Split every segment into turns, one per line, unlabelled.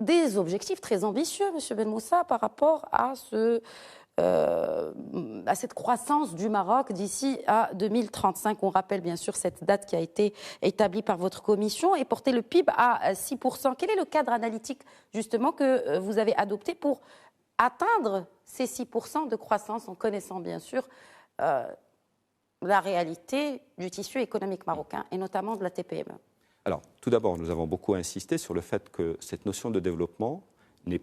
des objectifs très ambitieux, M. Benmoussa, par rapport à cette croissance du Maroc d'ici à 2035. On rappelle bien sûr cette date qui a été établie par votre commission et porter le PIB à 6%. Quel est le cadre analytique justement que vous avez adopté pour atteindre ces 6% de croissance en connaissant bien sûr la réalité du tissu économique marocain et notamment de la TPME?
Alors, tout d'abord, nous avons beaucoup insisté sur le fait que cette notion de développement ne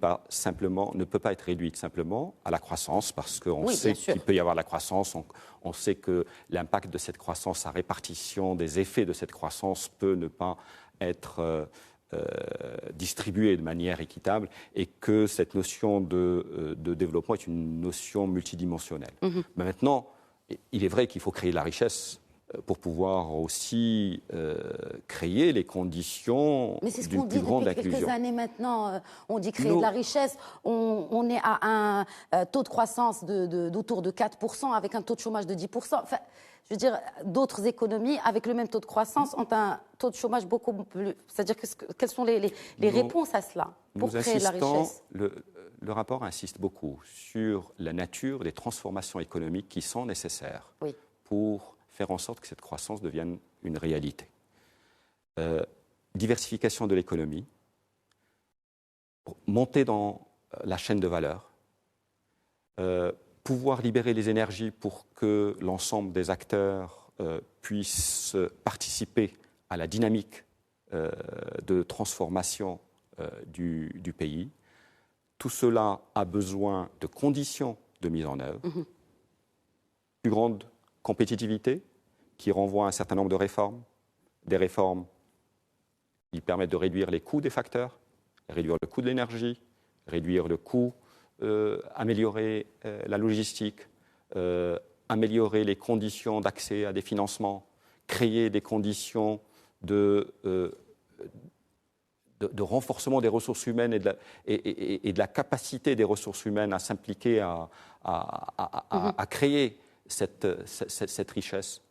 peut pas être réduite simplement à la croissance, parce qu'on sait qu'il peut y avoir la croissance, on sait que l'impact de cette croissance, sa répartition des effets de cette croissance peut ne pas être distribuée de manière équitable, et que cette notion de développement est une notion multidimensionnelle. Mais maintenant, il est vrai qu'il faut créer de la richesse pour pouvoir aussi créer les conditions d'une plus grande inclusion.
Mais c'est ce qu'on dit depuis quelques années maintenant. On dit créer de la richesse. On est à un taux de croissance d'autour de 4%, avec un taux de chômage de 10%. Enfin, je veux dire, d'autres économies, avec le même taux de croissance, ont un taux de chômage beaucoup plus... C'est-à-dire, quelles sont les réponses à cela pour créer de la richesse?
Le rapport insiste beaucoup sur la nature des transformations économiques qui sont nécessaires pour faire en sorte que cette croissance devienne une réalité. Diversification de l'économie, monter dans la chaîne de valeur, pouvoir libérer les énergies pour que l'ensemble des acteurs puissent participer à la dynamique de transformation du pays. Tout cela a besoin de conditions de mise en œuvre, plus grande compétitivité, qui renvoie à un certain nombre de réformes, des réformes qui permettent de réduire les coûts des facteurs, réduire le coût de l'énergie, réduire le coût, améliorer la logistique, améliorer les conditions d'accès à des financements, créer des conditions de renforcement des ressources humaines et de la capacité des ressources humaines à s'impliquer, à créer cette richesse.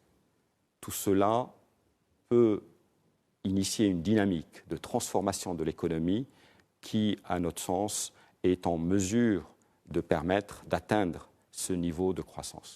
Tout cela peut initier une dynamique de transformation de l'économie qui, à notre sens, est en mesure de permettre d'atteindre ce niveau de croissance.